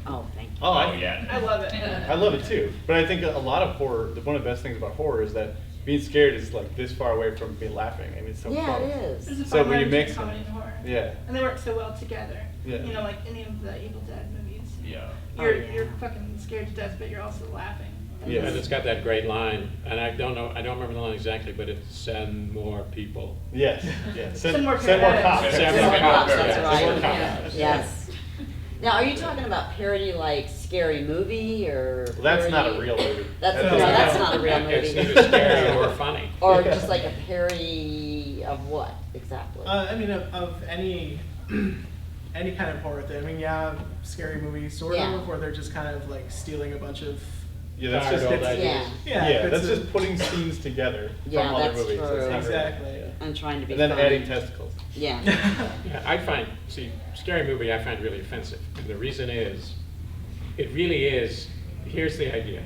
Oh, thank you. Oh, Oh, yeah. I love it. I love it too. But I think a lot of horror, one of the best things about horror is that being scared is like this far away from being laughing. I mean, it's so Yeah, fun. it There's is. a So fine when you line mix between comedy them. and horror. Yeah. And they work so well together. Yeah. You know, like any of the Evil Dead movies. Yeah. You're fucking scared to death, but you're also laughing. Yes. And it's got that great line, and I don't remember the line exactly, but it's send more people. Yes. Yeah. Send more send more parents. cops. Send More more cops, cops, that's yeah. Send more right. cops. Yes. Now, are you talking about parody like Scary Movie or? Well, that's not a parody- real movie. That's, That no, doesn't that's count. not a real It's movie. neither scary nor funny. Or Yeah. just like a parody of what exactly? I mean, of any any kind of horror thing. I mean, yeah, Scary Movie sort Yeah. of, where they're just kind of like stealing a bunch of. Yeah, that's Tired just old it's, ideas. Yeah. yeah, bits that's of- just putting scenes together Yeah, from other that's movies. true. It's not really- Exactly. yeah. I'm trying to be And then funny. adding testicles. Yeah. Yeah, I find, Scary Movie I find really offensive. And the reason is, it really is, here's the idea.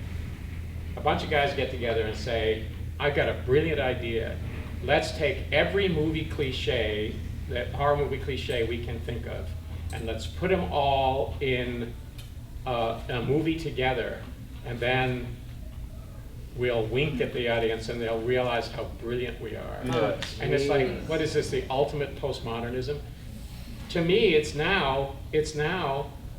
A bunch of guys get together and say, I've got a brilliant idea. Let's take every movie cliche, that horror movie cliche we can think of, and let's put them all in a movie together, and then we'll wink at the audience and they'll realize how brilliant we are. Yeah. And it's like, what is this, the ultimate postmodernism? To me, it's now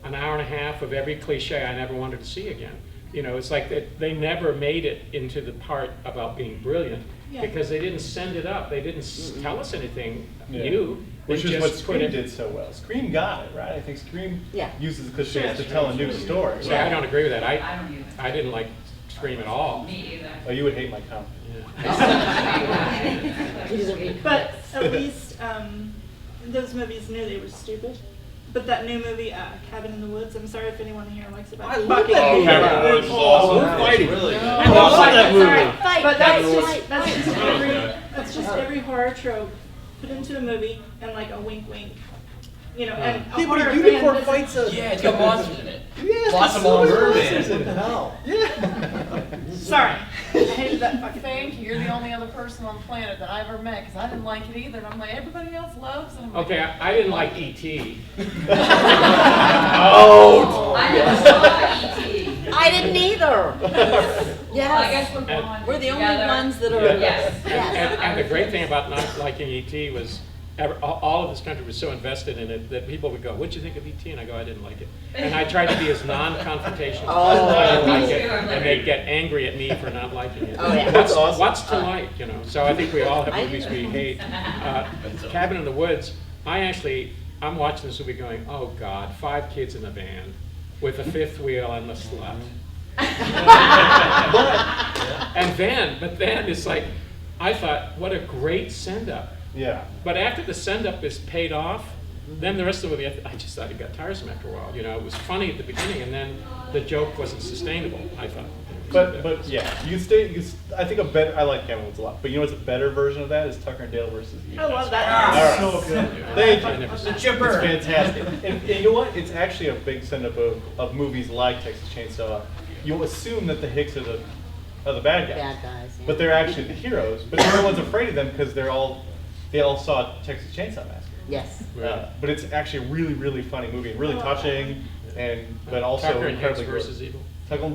an hour and a half of every cliche I never wanted to see again. You know, it's like they never made it into the part about being brilliant Yeah. because they didn't send it up. They didn't tell us anything Yeah. new. They Which is just what put Scream it- did so well. Scream got it, right? I think Scream Yeah. uses the cliches Sure. to tell a new story. So I don't agree with that. I don't either. I didn't like Scream at all. Me either. Oh, you would hate my comment. He's a weak But bitch. at least those movies knew they were stupid. But that new movie, Cabin in the Woods, I'm sorry if anyone here likes it. I love that Oh, movie. Cabin in the Woods is awesome. We're fighting. It's really good. I love that movie. Fight, But fight, that's fight, just, that's fight. just Oh, every, yeah. that's just every horror trope put into a movie and like a wink wink. You know, and a Yeah, horror but a fan unicorn doesn't- fights a... Yeah, it's got monsters in it. Yes, Lots but of so many monsters. monsters. What the hell? Sorry. I hated that fucking Thank you. You're the only other person on the planet that I ever met because I didn't like it either. And I'm like, everybody else loves it. I'm like, Okay, I didn't like E.T. Oh! I never saw E.T. I didn't either. I Yes. guess we're bonded We're the only together. ones that are. Yeah. Yes. Yes. And the great thing about not liking E.T. was all of this country was so invested in it that people would go, what'd you think of E.T.? And I go, I didn't like it. And I tried to be as non-confrontational. Oh. I didn't like Me it, too. and they'd get angry at me for not liking it. Oh, yeah. That's awesome. What's to like, you know? So I think we all have I movies do. we hate. Cabin in the Woods, I'm watching this movie going, oh God, 5 kids in a van with a 5th wheel and the slut. But then it's like, I thought, what a great send-up. Yeah. But after the send-up is paid off, then the rest of the movie, I just thought it got tiresome after a while. You know, it was funny at the beginning, and then the joke wasn't sustainable, I thought. But yeah, I think I like Cabin in the Woods a lot. But you know what's a better version of that is Tucker and Dale versus Eve. I love that. All right. So good. Thank I you. never It's saw it. fantastic. And you know what? It's actually a big send-up of movies like Texas Chainsaw. You'll assume that the Hicks are the bad guys. Bad guys. Yeah. But they're actually the heroes. But everyone's afraid of them because they all saw Texas Chainsaw Massacre. Yes. But it's actually a really, really funny movie, and really touching, but also Tucker and Hicks incredibly versus good. Evil.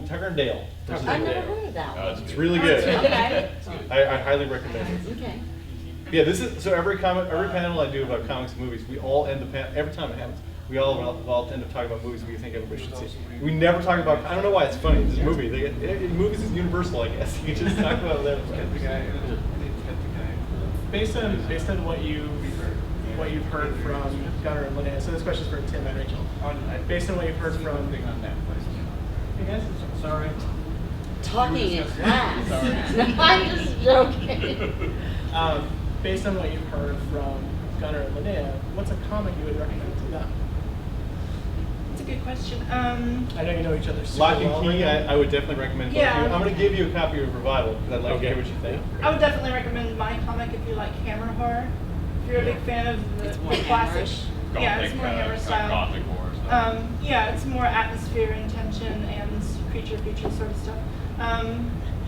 Tucker and Dale. versus I've Evil. never heard of that one. It's really good. Okay. I highly recommend it. Okay. Yeah, this is so every panel I do about comics and movies, we all end the panel every time it happens. We all end up talking about movies we think everybody should see. We never talk about. I don't know why it's funny. This movie, movies is universal, I guess. You just talk about them. Based on what you what you've heard from Gunnar and Linnea, so this question's for Tim and Rachel. Based on what you've heard from Hey guys, sorry. Talking in class. No, I'm just joking. Based on what you've heard from Gunnar and Linnea, what's a comic you would recommend to them? It's a good question. I know you know each other super Lock and well. Key, right now. I would definitely recommend. both Yeah. of you. I'm going to give you a copy of Revival because I'd like to hear what you think. I would definitely recommend my comic if you like hammer horror. If you're a big fan of the, It's more the classic. hammerish. Yeah, it's more hammer style. Gothic horror stuff. Yeah, it's more atmosphere and tension and creature sort of stuff.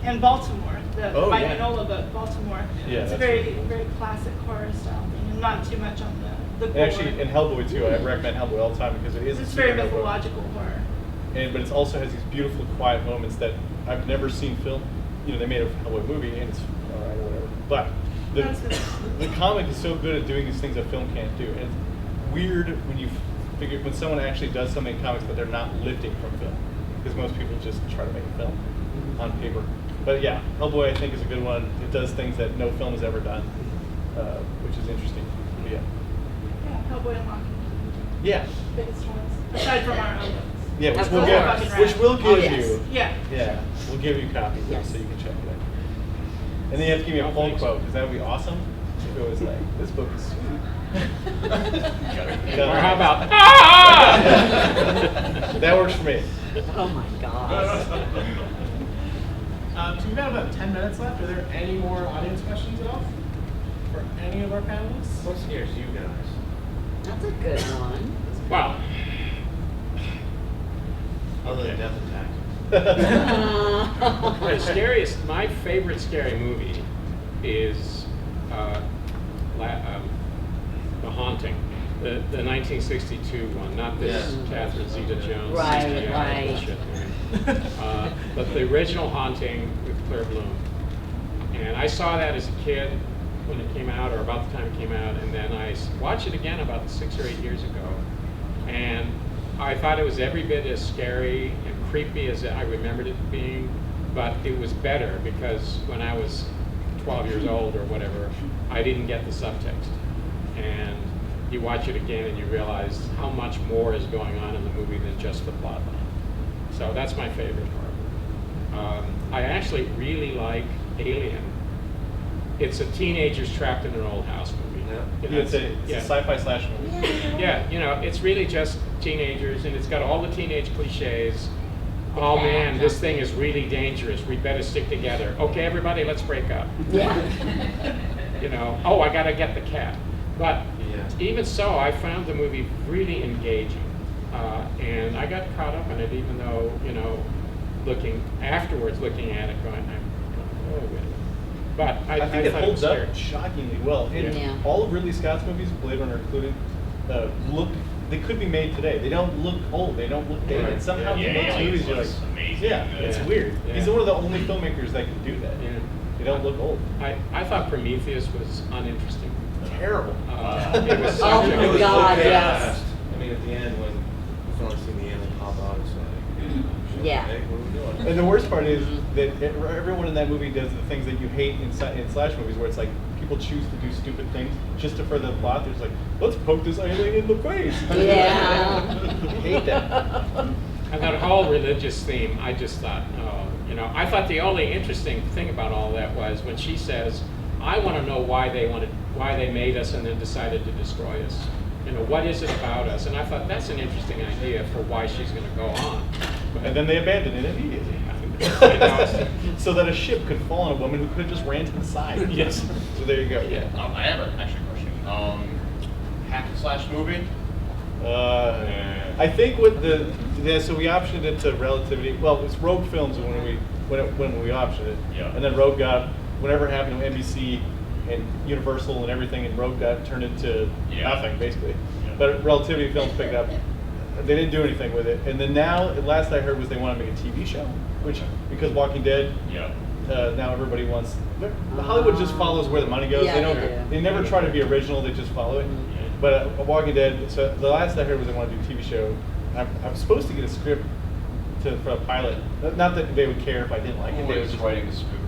And Baltimore, the Oh, Mike yeah. Mignola book, Baltimore. Yeah, It's a that's very, really cool. very classic horror style thing, and not too much on the And gore. actually, in Hellboy too, I recommend Hellboy all the time because it is It's a very superhero book. mythological horror. But it also has these beautiful, quiet moments that I've never seen film. You know, they made a Hellboy movie and it's all right or whatever. But That's good. the comic is so good at doing these things that film can't do. And it's weird when you figure when someone actually does something in comics, but they're not lifting from film, because most people just try to make a film on paper. But yeah, Hellboy I think is a good one. It does things that no film has ever done, which is interesting. But yeah. Yeah, Hellboy and Lock and Yeah. Key, biggest ones, aside from our own books. Yeah, which Of we'll course. give, which we'll give Oh, yes. you. Yeah. Yeah, we'll give you copies of it Yes. so you can check it out. And then you have to give me a full quote, because that would be awesome if it was like, this book is sweet. Or how about, ah! That works for me. Oh my gosh. So we've got about 10 minutes left. Are there any more audience questions at all for any of our panelists? What scares you guys? That's a good one. Well, Other than death and taxes. the scariest, my favorite scary movie is The Haunting, the 1962 one, not this Yeah. Catherine Zeta-Jones. Right, CGI right. bullshit movie. But the original Haunting with Claire Bloom. And I saw that as a kid when it came out, or about the time it came out, and then I watched it again about 6 or 8 years ago. And I thought it was every bit as scary and creepy as I remembered it being, but it was better because when I was 12 years old or whatever, I didn't get the subtext. And you watch it again and you realize how much more is going on in the movie than just the plot line. So that's my favorite part. I actually really like Alien. It's a teenagers trapped in an old house movie. Yeah. You know, It's a sci-fi slash movie. yeah, you know, it's really just teenagers, and it's got all the teenage cliches. Oh man, this thing is really dangerous. We better stick together. Okay, everybody, let's break up. Yeah. You know, oh, I gotta get the cat. But Yeah. even so, I found the movie really engaging, and I got caught up in it, even though, you know, looking at it, going, oh, wait a minute. But I think it thought holds was up scary. shockingly well. And Yeah. all of Ridley Scott's movies, Blade Runner included, they could be made today. They don't look old. They don't look dated. Right. Somehow Yeah, he makes Alien movies. You're like, looks amazing. yeah, it's Yeah. weird. Yeah. He's one of the only filmmakers that can do that. Yeah. They don't look old. I thought Prometheus was uninteresting. Terrible. It was Oh such a- my God, okay. yes. I mean, at the end, when we finally seen the alien pop out, it's like, Yeah. hey, what are we doing? And the worst part is that everyone in that movie does the things that you hate in slash movies, where it's like people choose to do stupid things just to further the plot. There's like, let's poke this alien in the face. Yeah. I hate that. And that whole religious theme, I just thought, oh, you know, I thought the only interesting thing about all that was when she says, I want to know why they made us and then decided to destroy us. You know, what is it about us? And I thought that's an interesting idea for why she's going to go on. And then they abandoned it immediately. You know, So that a ship could fall on a woman who could have just ran to the side. Yes. So there you go. Yeah. I have an extra question. Hack and slash movie? I think with so we optioned it to Relativity. Well, it's Rogue Films when we optioned it. Yeah. And then Rogue got whatever happened to NBC and Universal and everything, and Rogue got turned into nothing basically. Yeah. But Relativity Films picked up. They didn't do anything with it. And then now, last I heard was they want to make a TV show, which because Walking Dead. Yeah. Now everybody wants. Hollywood just follows where the money goes. Yeah, they don't. they do. They never try to be original. They just follow it. But Walking Dead. So the last I heard was they want to do a TV show. I'm supposed to get a script for a pilot. Not that they would care if I didn't like it. Who They would is just, writing the script?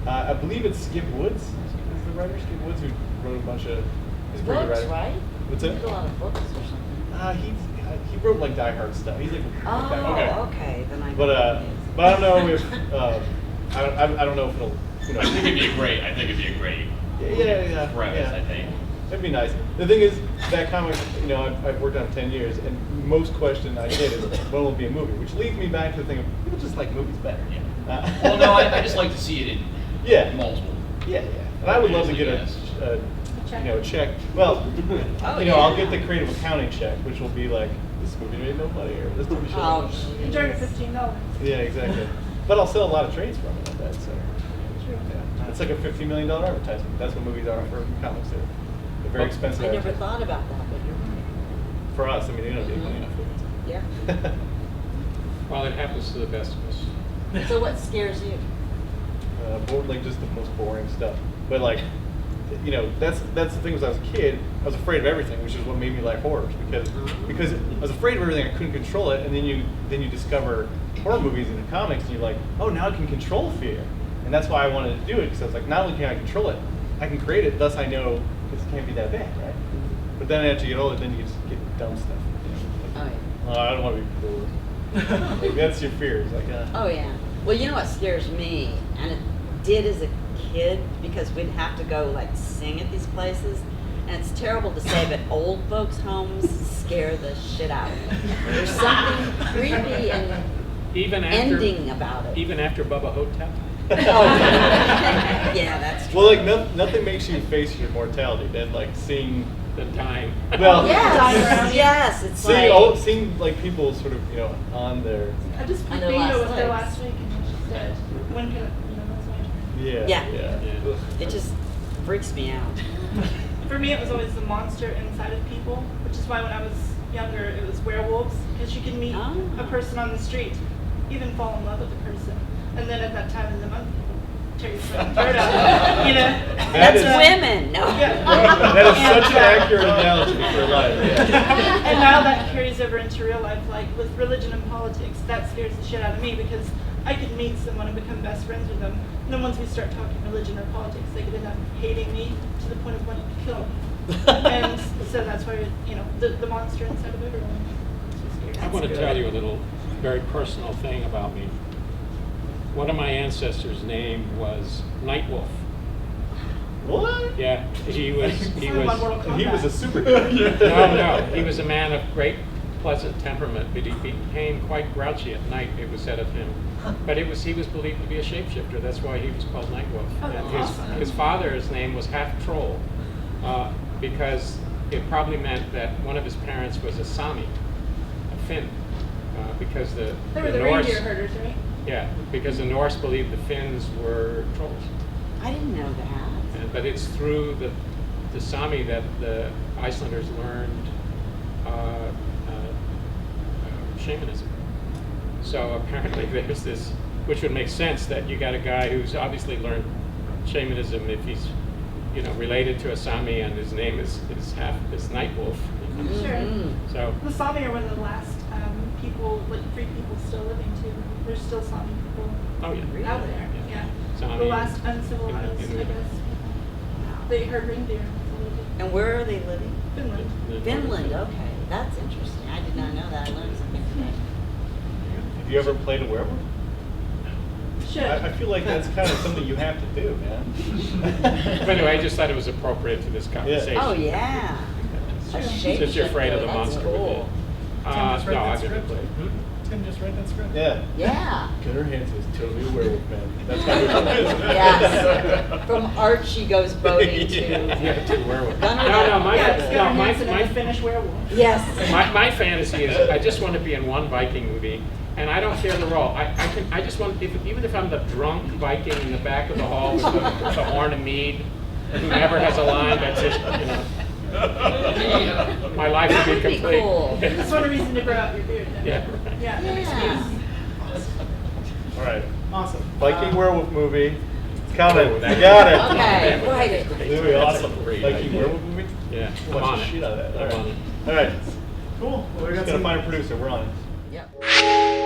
I believe it's Skip Woods. Is the writer Skip Woods who wrote a bunch of He's a pretty good Books, writer. right? What's He it? did a lot of books or something. He wrote like Die Hard stuff. He's like Oh, Die Hard. okay, then I. But I don't know if I don't know if it'll. You know, I think it'd be a great yeah. premise, I think. That'd be nice. The thing is, that comic, you know, I've worked on it 10 years, and most question I get is, when will it be a movie? Which leads me back to the thing of, people just like movies better. Yeah. Well, no, I just like to see it in Yeah. multiple. Yeah. And I would love to get Yes. a check. Well, Oh, you know, I'll yeah. get the creative accounting check, which will be like, this movie made no money, or this movie should Oh, Enjoy your $15. Yeah, exactly. But I'll sell a lot of trades from it, I bet, so. True. Yeah. It's like a $50 million advertisement. That's what movies are for comics. They're very expensive. I never thought about that, but you're right. For us, I mean, they don't get money enough for Yeah. it. Well, it happens to the best of us. So what scares you? Like just the most boring stuff. But like, you know, that's the thing. When I was a kid, I was afraid of everything, which is what made me like horrors, because I was afraid of everything. I couldn't control it, and then you discover horror movies and comics, and you're like, oh, now I can control fear, and that's why I wanted to do it, because I was like, not only can I control it, I can create it. Thus, I know this can't be that bad, right? But then after you get older, then you just get dumb stuff. You know, like, Oh, yeah. oh, I don't want to be cool. Like, that's your fears. Like, Oh, yeah. Well, you know what scares me, and it did as a kid, because we'd have to go like sing at these places, and it's terrible to say, but old folks' homes scare the shit out of me. There's something creepy and Even after, ending about it. Even after Bubba Hotep? Oh, yeah, that's true. well, like nothing makes you face your mortality than like seeing. The time. Well, Yes, it's seeing like people sort of, you know, on their. I just On played their bingo last with her legs. last week and she's dead. When can, that's my turn. Yeah. Yeah. Ugh. It just freaks me out. For me, it was always the monster inside of people, which is why when I was younger, it was werewolves, because you can meet Oh. a person on the street, even fall in love with the person, and then at that time in the month, tear your throat out, you know? That's is- women, no. Yeah. That is such an And, accurate analogy for life. Yeah. and now that carries over into real life, like with religion and politics, that scares the shit out of me, because I could meet someone and become best friends with them, and then once we start talking religion or politics, they could end up hating me to the point of wanting to kill me. And so that's why, you know, the monster inside of everyone. It's so I scary. want to tell you a little very personal thing about me. One of my ancestors' name was Nightwolf. What? Yeah, he was Someone on Mortal Kombat. He was a superhero. no, he was a man of great pleasant temperament, but he became quite grouchy at night, it was said of him. But he was believed to be a shapeshifter, that's why he was called Nightwolf. Oh, that's And awesome. his father's name was Half Troll, because it probably meant that one of his parents was a Sami, a Finn, because They were the the Norse, reindeer herders, right? yeah, because the Norse believed the Finns were trolls. I didn't know that. But it's through the Sami that the Icelanders learned shamanism. So apparently there's this, which would make sense that you got a guy who's obviously learned shamanism if he's, you know, related to a Sami and his name is Nightwolf. I'm sure. Mhm. So The Sami are one of the last people, like free people still living too. There's still Sami people oh yeah, out there. Yeah. Sami, The last uncivilized, in- I guess. They herd reindeer. And where are they living? Finland. Finland, okay. That's interesting. I did not know that. I learned something today. Have you ever played a werewolf? Should. I feel like that's kind of something you have to do, man. But anyway, I just thought it was appropriate to this conversation. Oh, yeah. A Since you're afraid of the shapeshifter, that's monster cool. Tim just read no, that I've script. never played. Tim just read that script. Yeah. Yeah. Gunnar Hansen is totally a werewolf, man. That's how it is. Yes. From Archie goes boating to. Yeah, to werewolf. Gunnar- No, my, Yeah, it's Gunnar no, Hansen and my, the Finnish werewolf. Yes. my fantasy is I just want to be in one Viking movie, and I don't care the role. I just want, even if I'm the drunk Viking in the back of the hall with the horn of mead, who never has a line, that's just, you know. My life That would would be be complete. cool. That's one reason to grow out your beard. Then. Yeah. Yeah. That makes Yeah. sense. All right. Awesome. Viking werewolf movie. It's coming. Oh, We that- got it. Okay, write it. Louis, awesome. That's a great Viking idea. werewolf movie? Yeah, We'll I'm watch on the it. shit out of that. I'm All on right. it. All right. Cool. Well, we Just got gotta some find a producer. We're on it. Yep.